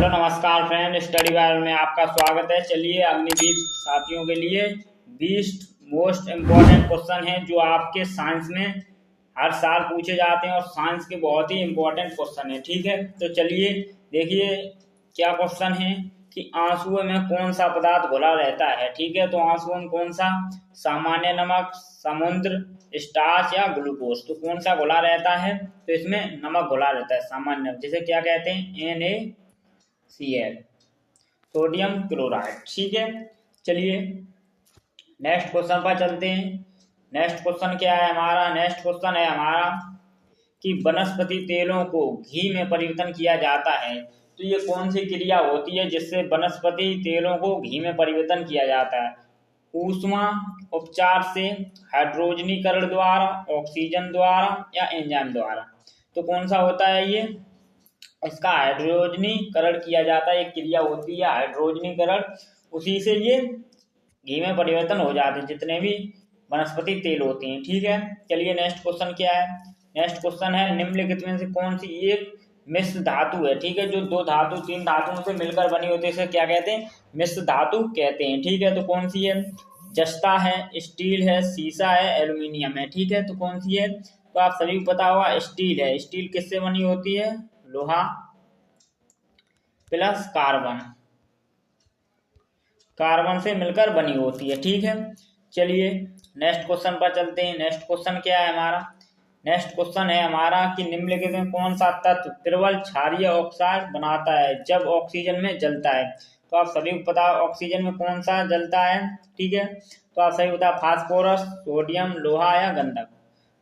Hello नमस्कार friend, study wire में आपका स्वागत है। चलिए अग्निवीर साथियों के लिए 20 मोस्ट इम्पोर्टेंट क्वेश्चन हैं जो आपके साइंस में हर साल पूछे जाते हैं और साइंस के बहुत ही इम्पोर्टेंट क्वेश्चन है। ठीक है, तो चलिए देखिए क्या क्वेश्चन है कि आंसुओं में कौन सा पदार्थ घुला रहता है। ठीक है, तो आंसुओं में कौन सा, सामान्य नमक, समुद्र, स्टार्च या ग्लूकोज। तो कौन सा घुला रहता है, तो इसमें नमक घुला रहता है, सामान्य, जिसे क्या कहते हैं, NaCl, सोडियम क्लोराइड। ठीक है, चलिए नेक्स्ट क्वेश्चन पर चलते हैं। नेक्स्ट क्वेश्चन क्या है हमारा, नेक्स्ट क्वेश्चन है हमारा कि वनस्पति तेलों को घी में परिवर्तन किया जाता है। तो ये कौन सी क्रिया होती है जिससे वनस्पति तेलों को घी में परिवर्तन किया जाता है। ऊष्मा उपचार से, हाइड्रोजनीकरण द्वारा, ऑक्सीजन द्वारा या एंजाइम द्वारा। तो कौन सा होता है ये, इसका हाइड्रोजनीकरण किया जाता है। एक क्रिया होती है हाइड्रोजनीकरण, उसी से ये घी में परिवर्तन हो जाते हैं जितने भी वनस्पति तेल होते हैं। ठीक है, चलिए नेक्स्ट क्वेश्चन क्या है। नेक्स्ट क्वेश्चन है निम्नलिखित में से कौन सी एक मिश्र धातु है। ठीक है, जो दो धातु तीन धातुओं से मिलकर बनी होती है इसे क्या कहते हैं, मिश्र धातु कहते हैं। ठीक है, तो कौन सी है, जस्ता है, स्टील है, सीसा है, एल्यूमिनियम है। ठीक है, तो कौन सी है, तो आप सभी को पता होगा स्टील है। स्टील किससे बनी होती है, लोहा प्लस कार्बन, कार्बन से मिलकर बनी होती है। ठीक है, चलिए नेक्स्ट क्वेश्चन पर चलते हैं। नेक्स्ट क्वेश्चन क्या है हमारा, नेक्स्ट क्वेश्चन है हमारा कि निम्नलिखित में कौन सा तत्व प्रबल क्षारीय ऑक्साइड बनाता है जब ऑक्सीजन में जलता है। तो आप सभी को पता है ऑक्सीजन में कौन सा जलता है। ठीक है, तो आप सभी बता, फास्फोरस, सोडियम, लोहा या गंधक।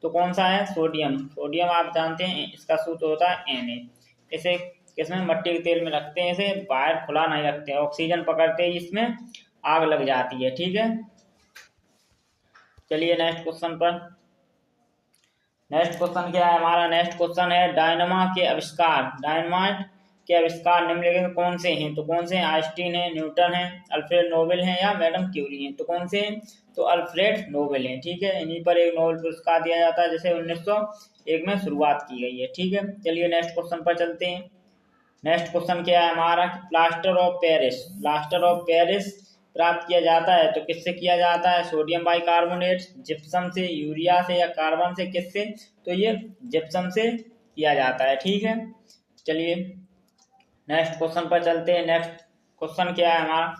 तो कौन सा है, सोडियम। सोडियम आप जानते हैं इसका सूत्र होता है Na। इसे इसमें मट्टी के तेल में रखते हैं, इसे बाहर खुला नहीं रखते हैं, ऑक्सीजन पकड़ते ही इसमें आग लग जाती है। ठीक है, चलिए नेक्स्ट क्वेश्चन पर। नेक्स्ट क्वेश्चन क्या है हमारा, नेक्स्ट क्वेश्चन है डायनामा के आविष्कार, डायनामाइट के आविष्कार निम्नलिखित में कौन से हैं। तो कौन से हैं, आइंस्टीन है, न्यूटन है, अल्फ्रेड नोबेल है या मैडम क्यूरी है। तो कौन से हैं, तो अल्फ्रेड नोबेल है। ठीक है, इन्हीं पर एक नोबेल पुरस्कार दिया जाता है जिसे 1901 में शुरुआत की गई है। ठीक है, चलिए नेक्स्ट क्वेश्चन पर चलते हैं। नेक्स्ट क्वेश्चन क्या है हमारा, plaster of Paris, plaster of Paris प्राप्त किया जाता है तो किससे किया जाता है, सोडियम बाइकार्बोनेट, जिप्सम से, यूरिया से या कार्बन से, किससे, तो ये जिप्सम से किया जाता है। ठीक है, चलिए नेक्स्ट क्वेश्चन पर चलते हैं। नेक्स्ट क्वेश्चन क्या है हमारा,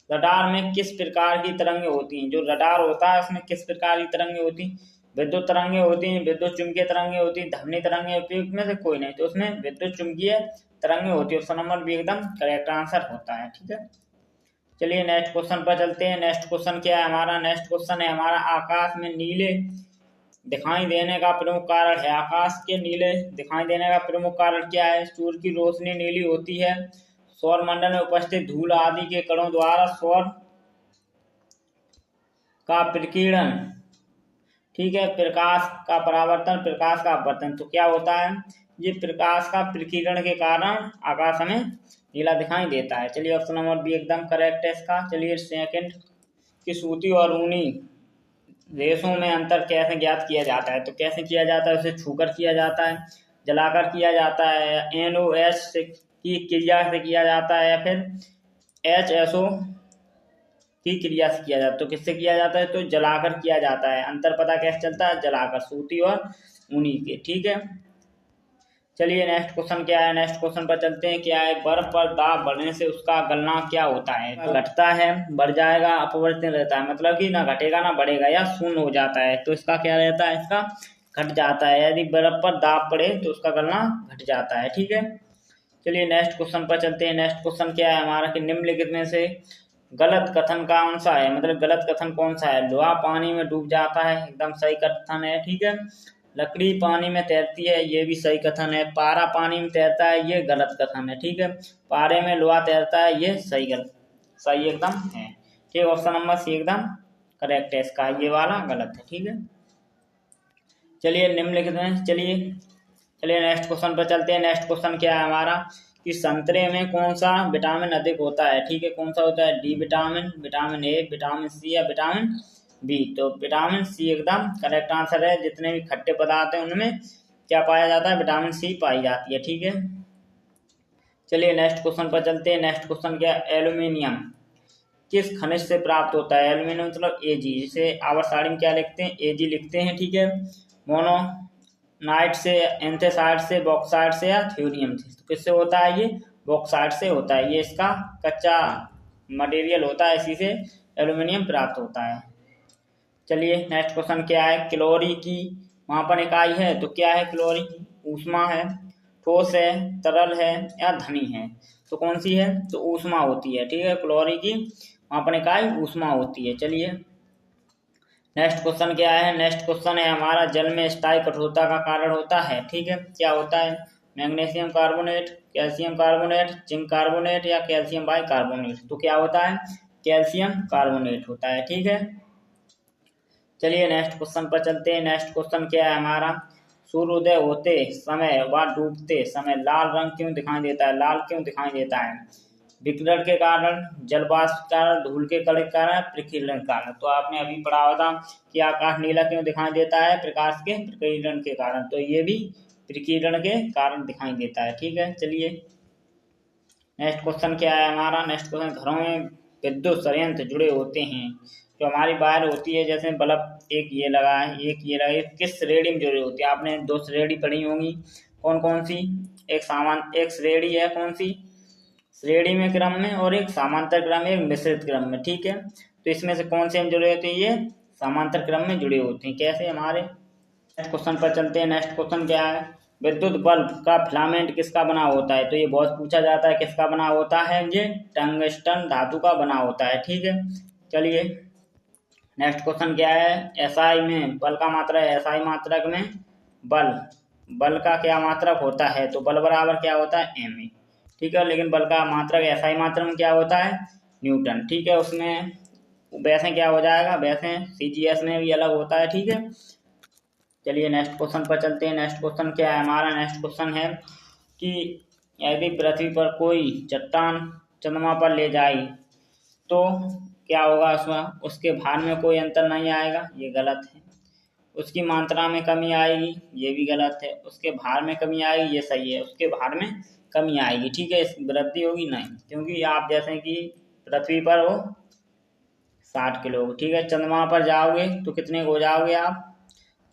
रडार में किस प्रकार की तरंगें होती हैं। जो रडार होता है उसमें किस प्रकार की तरंगें होती हैं, विद्युत तरंगें होती हैं, विद्युत चुंबकीय तरंगें होती हैं, ध्वनि तरंगें होती हैं, में से कोई नहीं। तो उसमें विद्युत चुंबकीय तरंगें होती है। ऑप्शन नंबर बी एकदम करेक्ट आंसर होता है। ठीक है, चलिए नेक्स्ट क्वेश्चन पर चलते हैं। नेक्स्ट क्वेश्चन क्या है हमारा, नेक्स्ट क्वेश्चन है हमारा आकाश में नीले दिखाई देने का प्रमुख कारण है। आकाश के नीले दिखाई देने का प्रमुख कारण क्या है, सूर्य की रोशनी नीली होती है, सौर मंडल में उपस्थित धूल आदि के कणों द्वारा सौर का प्रकीर्णन। ठीक है, प्रकाश का परावर्तन, प्रकाश का अपवर्तन। तो क्या होता है, ये प्रकाश का प्रकीर्णन के कारण आकाश हमें नीला दिखाई देता है। चलिए ऑप्शन नंबर बी एकदम करेक्ट है इसका। चलिए सेकंड की सूती और ऊनी रेशों में अंतर कैसे ज्ञात किया जाता है। तो कैसे किया जाता है, उसे छूकर किया जाता है, जलाकर किया जाता है, NOH की क्रिया से किया जाता है, या फिर HSO की क्रिया से किया जाता है। तो किससे किया जाता है, तो जलाकर किया जाता है। अंतर पता कैसे चलता है, जलाकर, सूती और ऊनी के। ठीक है, चलिए नेक्स्ट क्वेश्चन क्या है। नेक्स्ट क्वेश्चन पर चलते हैं। क्या है, बर्फ पर दाब बढ़ने से उसका गलना क्या होता है, घटता है, बढ़ जाएगा, अपरिवर्तित रहता है, मतलब कि ना घटेगा ना बढ़ेगा या शून्य हो जाता है। तो इसका क्या रहता है, इसका घट जाता है। यदि बर्फ पर दाब पड़े तो उसका गलना घट जाता है। ठीक है, चलिए नेक्स्ट क्वेश्चन पर चलते हैं। नेक्स्ट क्वेश्चन क्या है हमारा कि निम्नलिखित में से गलत कथन कौन सा है, मतलब गलत कथन कौन सा है। लोहा पानी में डूब जाता है, एकदम सही कथन है। ठीक है, लकड़ी पानी में तैरती है, ये भी सही कथन है। पारा पानी में तैरता है, ये गलत कथन है। ठीक है, पारे में लोहा तैरता है, ये सही एकदम है। ठीक, ऑप्शन नंबर सी एकदम करेक्ट है इसका, ये वाला गलत है। ठीक है, चलिए निम्नलिखित में चलिए नेक्स्ट क्वेश्चन पर चलते हैं। नेक्स्ट क्वेश्चन क्या है हमारा कि संतरे में कौन सा विटामिन अधिक होता है। ठीक है, कौन सा होता है, D vitamin, vitamin A, vitamin C या विटामिन बी। तो विटामिन सी एकदम करेक्ट आंसर है। जितने भी खट्टे पदार्थ हैं उनमें क्या पाया जाता है, विटामिन सी पाई जाती है। ठीक है, चलिए नेक्स्ट क्वेश्चन पर चलते हैं। नेक्स्ट क्वेश्चन क्या है, एल्यूमिनियम किस खनिज से प्राप्त होता है। एल्यूमिनियम मतलब एजी, जिसे आवर्त सारणी में क्या लिखते हैं, एजी लिखते हैं, ठीक है। मोनोनाइट से, एंथेसाइट से, बॉक्साइट से या थ्योरियम से। तो किससे होता है ये, बॉक्साइट से होता है। ये इसका कच्चा मटेरियल होता है, इसी से एल्यूमिनियम प्राप्त होता है। चलिए नेक्स्ट क्वेश्चन क्या है, कैलोरी की मापन इकाई है। तो क्या है कैलोरी, ऊष्मा है, ठोस है, तरल है या धनी है। तो कौन सी है, तो ऊष्मा होती है, ठीक है। कैलोरी की मापन इकाई ऊष्मा होती है। चलिए नेक्स्ट क्वेश्चन क्या है, नेक्स्ट क्वेश्चन है हमारा, जल में स्थायी कठोरता का कारण होता है, ठीक है। क्या होता है, magnesium carbonate, calcium carbonate, zinc carbonate या कैल्शियम बाइकार्बोनेट। तो क्या होता है, कैल्शियम कार्बोनेट होता है, ठीक है। चलिए नेक्स्ट क्वेश्चन पर चलते हैं। नेक्स्ट क्वेश्चन क्या है हमारा, सूर्योदय होते समय व डूबते समय लाल रंग क्यों दिखाई देता है। लाल क्यों दिखाई देता है, विकिरण के कारण, जलवाष्प के कारण, धूल के कण के कारण, प्रकीर्णन के कारण। तो आपने अभी पढ़ा होगा कि आकाश नीला क्यों दिखाई देता है, प्रकाश के प्रकीर्णन के कारण। तो ये भी प्रकीर्णन के कारण दिखाई देता है, ठीक है। चलिए नेक्स्ट क्वेश्चन क्या है हमारा, नेक्स्ट क्वेश्चन, घरों में विद्युत संयंत्र जुड़े होते हैं। जो हमारी वायर होती है, जैसे बल्ब, एक ये लगा है, एक ये लगा है, किस श्रेणी में जुड़े होती है। आपने दो श्रेणी पढ़ी होंगी, कौन कौन सी, एक श्रेणी है, कौन सी, श्रेणी में क्रम में, और एक समांतर क्रम में, एक मिश्रित क्रम में, ठीक है। तो इसमें से कौन से हम जुड़े होते हैं, ये समांतर क्रम में जुड़े होते हैं। कैसे हमारे, नेक्स्ट क्वेश्चन पर चलते हैं। नेक्स्ट क्वेश्चन क्या है, विद्युत बल्ब का फिलामेंट किसका बना होता है। तो ये बहुत पूछा जाता है, किसका बना होता है, ये टंगस्टन धातु का बना होता है, ठीक है। चलिए नेक्स्ट क्वेश्चन क्या है, एसआई में बल का मात्रक है, एसआई मात्रक में बल का क्या मात्रक होता है। तो बल बराबर क्या होता है, एम, ठीक है। लेकिन बल का मात्रक एसआई मात्रक में क्या होता है, न्यूटन, ठीक है। उसमें वैसे क्या हो जाएगा, वैसे सीजीएस में भी अलग होता है, ठीक है। चलिए नेक्स्ट क्वेश्चन पर चलते हैं। नेक्स्ट क्वेश्चन क्या है हमारा, नेक्स्ट क्वेश्चन है कि यदि पृथ्वी पर कोई चट्टान चंद्रमा पर ले जाए तो क्या होगा, उसमें उसके भार में कोई अंतर नहीं आएगा, ये गलत है। उसकी मात्रा में कमी आएगी, ये भी गलत है। उसके भार में कमी आएगी, ये सही है। उसके भार में कमी आएगी, ठीक है, वृद्धि होगी नहीं, क्योंकि आप जैसे कि पृथ्वी पर हो 60 किलो, ठीक है। चंद्रमा पर जाओगे तो कितने को हो जाओगे आप,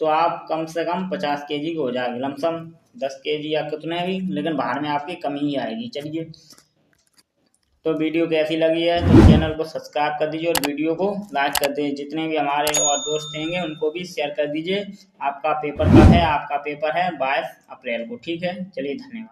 तो आप कम से कम 50 केजी को हो जाएगी, लमसम 10 केजी या कितने भी, लेकिन भार में आपकी कमी ही आएगी। चलिए तो वीडियो कैसी लगी है, तो चैनल को सब्सक्राइब कर दीजिए और वीडियो को लाइक कर दीजिए। जितने भी हमारे और दोस्त होंगे उनको भी शेयर कर दीजिए। आपका पेपर कब है, आपका पेपर है 22 अप्रैल को, ठीक है। चलिए धन्यवाद।